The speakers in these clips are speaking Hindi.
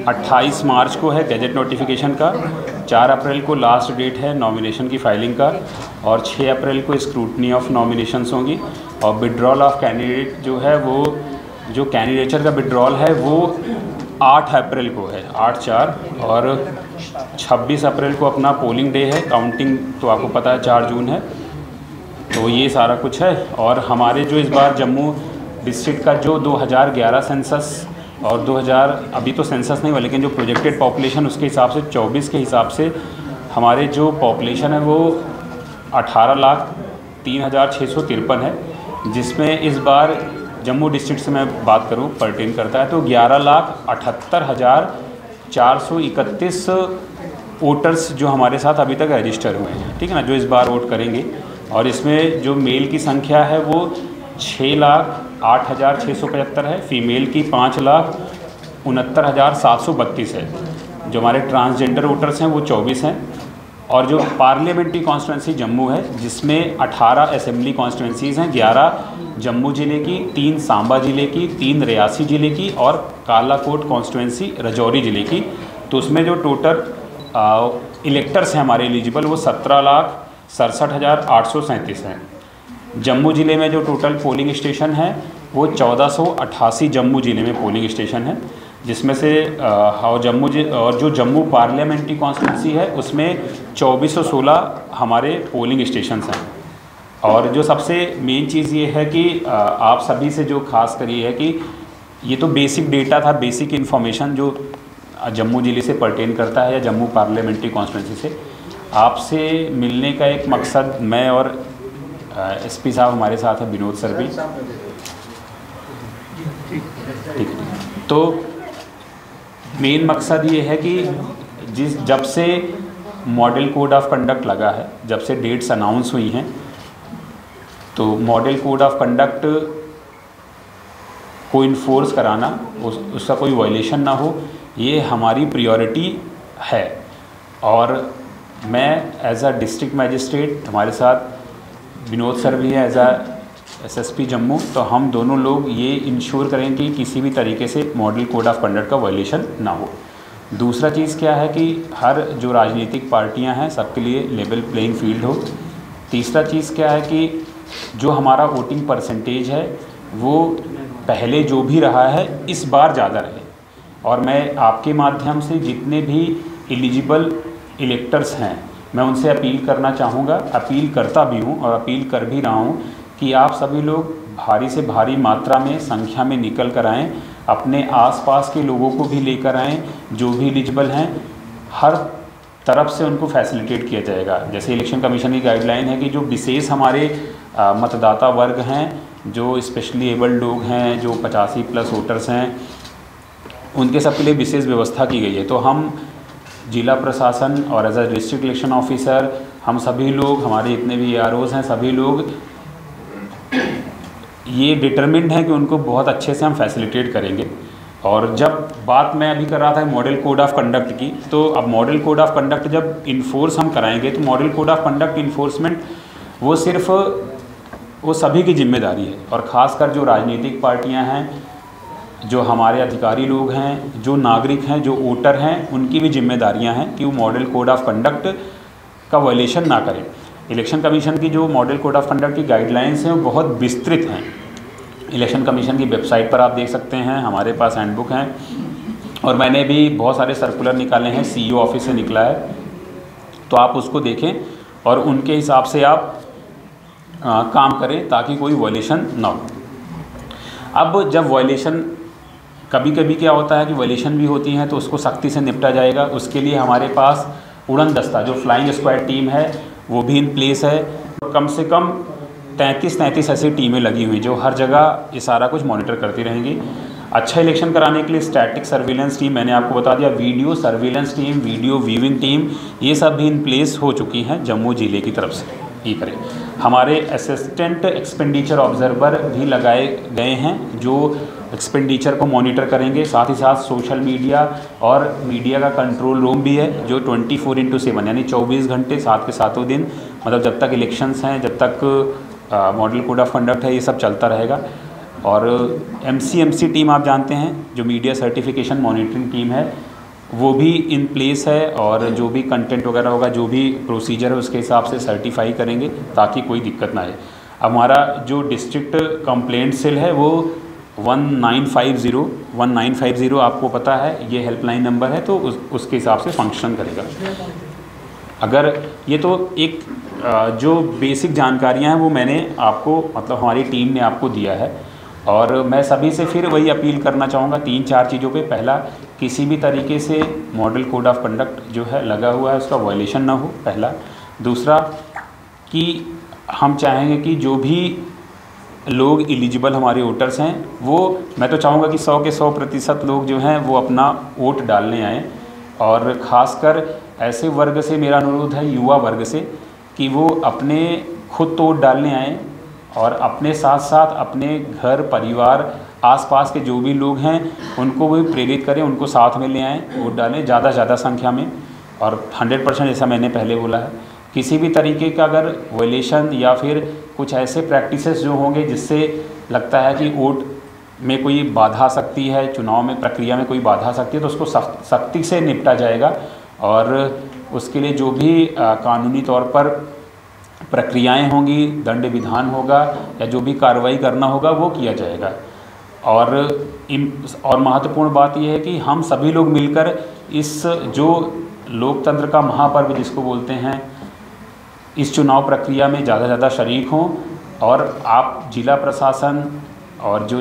28 मार्च को है गैजेट नोटिफिकेशन का, 4 अप्रैल को लास्ट डेट है नॉमिनेशन की फाइलिंग का, और 6 अप्रैल को स्क्रूटनी ऑफ नॉमिनेशंस होंगी। और विड्रॉल ऑफ कैंडिडेट जो है वो, जो कैंडिडेचर का विड्रॉल है वो 8 अप्रैल को है, 8/4, और 26 अप्रैल को अपना पोलिंग डे है। काउंटिंग तो आपको पता है 4 जून है। तो ये सारा कुछ है। और हमारे जो इस बार जम्मू डिस्ट्रिक्ट का जो 2011 सेंसस और 2000 अभी तो सेंसस नहीं हुआ, लेकिन जो प्रोजेक्टेड पॉपुलेशन उसके हिसाब से 24 के हिसाब से हमारे जो पॉपुलेशन है वो 18,03,653 है, जिसमें इस बार जम्मू डिस्ट्रिक्ट से मैं बात करूं पर्टेन करता है तो 11,78,431 वोटर्स जो हमारे साथ अभी तक रजिस्टर हुए हैं, ठीक है ना, जो इस बार वोट करेंगे। और इसमें जो मेल की संख्या है वो 6,08,675 है, फीमेल की 5,69,732 है। जो हमारे ट्रांसजेंडर वोटर्स हैं वो 24 हैं। और जो पार्लियामेंट्री कॉन्स्टिट्यूंसी जम्मू है जिसमें 18 असेंबली कॉन्स्टिट्यूंसीज़ हैं, 11 जम्मू ज़िले की, 3 सांबा ज़िले की, 3 रियासी ज़िले की और कालाकोट कॉन्स्टिट्यूंसी राजौरी ज़िले की। तो उसमें जो टोटल इलेक्टर्स हैं हमारे एलिजिबल वो 17,67,837 हैं। जम्मू ज़िले में जो टोटल पोलिंग स्टेशन है वो 1488 जम्मू ज़िले में पोलिंग स्टेशन है, जिसमें से और जो जम्मू पार्लियामेंट्री कॉन्स्टिट्यूंसी है उसमें 2416 हमारे पोलिंग स्टेशन हैं। और जो सबसे मेन चीज़ ये है कि आप सभी से जो खास कर ये है कि ये तो बेसिक डेटा था, बेसिक इन्फॉर्मेशन जो जम्मू ज़िले से पर्टेन करता है या जम्मू पार्लियामेंट्री कॉन्स्टिट्यूंसी से। आपसे मिलने का एक मकसद, मैं और एसपी साहब हमारे साथ है, विनोद सर भी, ठीक। तो मेन मकसद ये है कि जब से मॉडल कोड ऑफ कंडक्ट लगा है, जब से डेट्स अनाउंस हुई हैं, तो मॉडल कोड ऑफ कंडक्ट को इन्फोर्स कराना, उसका कोई वायलेशन ना हो, ये हमारी प्रायोरिटी है। और मैं एज अ डिस्ट्रिक्ट मैजिस्ट्रेट, हमारे साथ विनोद सर भी है एज अ एसएसपी जम्मू, तो हम दोनों लोग ये इंश्योर करें कि किसी भी तरीके से मॉडल कोड ऑफ कंडक्ट का वायलेशन ना हो। दूसरा चीज़ क्या है कि हर जो राजनीतिक पार्टियां हैं सबके लिए लेवल प्लेइंग फील्ड हो। तीसरा चीज़ क्या है कि जो हमारा वोटिंग परसेंटेज है वो पहले जो भी रहा है इस बार ज़्यादा रहे। और मैं आपके माध्यम से जितने भी एलिजिबल इलेक्टर्स हैं मैं उनसे अपील करना चाहूँगा, अपील करता भी हूँ और अपील कर भी रहा हूँ कि आप सभी लोग भारी से भारी मात्रा में संख्या में निकल कर आएँ, अपने आसपास के लोगों को भी लेकर आएँ जो भी एलिजिबल हैं। हर तरफ से उनको फैसिलिटेट किया जाएगा। जैसे इलेक्शन कमीशन की गाइडलाइन है कि जो विशेष हमारे मतदाता वर्ग हैं, जो स्पेशली एबल्ड लोग हैं, जो 85+ वोटर्स हैं, उनके सबके लिए विशेष व्यवस्था की गई है। तो हम जिला प्रशासन और as a district election officer, हम सभी लोग, हमारे जितने भी AROs हैं, सभी लोग ये डिटरमिन्ड हैं कि उनको बहुत अच्छे से हम फैसिलिटेट करेंगे। और जब बात मैं अभी कर रहा था मॉडल कोड ऑफ कंडक्ट की, तो अब मॉडल कोड ऑफ कंडक्ट जब इन्फोर्स हम कराएंगे तो model code of conduct enforcement वो सिर्फ वो सभी की जिम्मेदारी है। और ख़ासकर जो राजनीतिक पार्टियां हैं, जो हमारे अधिकारी लोग हैं, जो नागरिक हैं, जो वोटर हैं, उनकी भी जिम्मेदारियां हैं कि वो मॉडल कोड ऑफ कंडक्ट का वायलेशन ना करें। इलेक्शन कमीशन की जो मॉडल कोड ऑफ कंडक्ट की गाइडलाइंस हैं वो बहुत विस्तृत हैं। इलेक्शन कमीशन की वेबसाइट पर आप देख सकते हैं, हमारे पास हैंडबुक हैं, और मैंने भी बहुत सारे सर्कुलर निकाले हैं, CEO ऑफिस से निकला है, तो आप उसको देखें और उनके हिसाब से आप काम करें ताकि कोई वायलेशन ना हो। अब जब वायलेशन, कभी कभी क्या होता है कि वायलेशन भी होती हैं तो उसको सख्ती से निपटा जाएगा। उसके लिए हमारे पास उड़न दस्ता, जो फ्लाइंग स्क्वाड टीम है, वो भी इन प्लेस है। कम से कम 33 ऐसी टीमें लगी हुई जो हर जगह ये सारा कुछ मॉनिटर करती रहेंगी। अच्छा इलेक्शन कराने के लिए स्टैटिक सर्विलेंस टीम, मैंने आपको बता दिया, video surveillance team, video viewing team, ये सब भी इन प्लेस हो चुकी हैं जम्मू ज़िले की तरफ से। ये करें, हमारे असिस्टेंट एक्सपेंडिचर ऑब्जर्वर भी लगाए गए हैं जो एक्सपेंडिचर को मॉनिटर करेंगे। साथ ही साथ सोशल मीडिया और मीडिया का कंट्रोल रूम भी है जो 24/7 यानी 24 घंटे 7 के 7 दिन, मतलब जब तक इलेक्शंस हैं, जब तक मॉडल कोड ऑफ कंडक्ट है, ये सब चलता रहेगा। और MCMC टीम आप जानते हैं जो मीडिया सर्टिफिकेशन मॉनिटरिंग टीम है, वो भी इन प्लेस है, और जो भी कंटेंट वगैरह होगा, जो भी प्रोसीजर है उसके हिसाब से सर्टिफाई करेंगे ताकि कोई दिक्कत ना आए। हमारा जो डिस्ट्रिक्ट कंप्लेंट सेल है वो 1950 आपको पता है ये हेल्पलाइन नंबर है, तो उसके हिसाब से फंक्शन करेगा। अगर ये तो एक जो बेसिक जानकारियां हैं वो मैंने आपको, मतलब हमारी टीम ने आपको दिया है, और मैं सभी से फिर वही अपील करना चाहूँगा 3-4 चीज़ों पे। पहला, किसी भी तरीके से मॉडल कोड ऑफ कंडक्ट जो है लगा हुआ है उसका वायलेशन ना हो, पहला। दूसरा कि हम चाहेंगे कि जो भी लोग एलिजिबल हमारे वोटर्स हैं, वो मैं तो चाहूँगा कि 100 के 100% लोग जो हैं वो अपना वोट डालने आएँ, और ख़ासकर ऐसे वर्ग से मेरा अनुरोध है, युवा वर्ग से, कि वो अपने खुद तो वोट डालने आएँ, और अपने साथ साथ अपने घर परिवार आसपास के जो भी लोग हैं उनको भी प्रेरित करें, उनको साथ में ले आएँ, वोट डालें ज़्यादा से ज़्यादा संख्या में। और 100% जैसा मैंने पहले बोला है, किसी भी तरीके का अगर वायलेशन या फिर कुछ ऐसे प्रैक्टिसेस जो होंगे जिससे लगता है कि वोट में कोई बाधा आ सकती है, चुनाव में प्रक्रिया में कोई बाधा आ सकती है, तो उसको सख्ती से निपटा जाएगा, और उसके लिए जो भी कानूनी तौर पर प्रक्रियाएं होंगी, दंड विधान होगा, या जो भी कार्रवाई करना होगा वो किया जाएगा। और महत्वपूर्ण बात यह है कि हम सभी लोग मिलकर इस जो लोकतंत्र का महापर्व जिसको बोलते हैं, इस चुनाव प्रक्रिया में ज़्यादा से ज़्यादा शरीक हों, और आप जिला प्रशासन और जो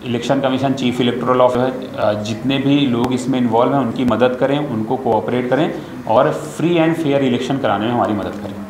election commission, chief electoral officer, जितने भी लोग इसमें इन्वॉल्व हैं उनकी मदद करें, उनको कोऑपरेट करें, और फ्री एंड फेयर इलेक्शन कराने में हमारी मदद करें।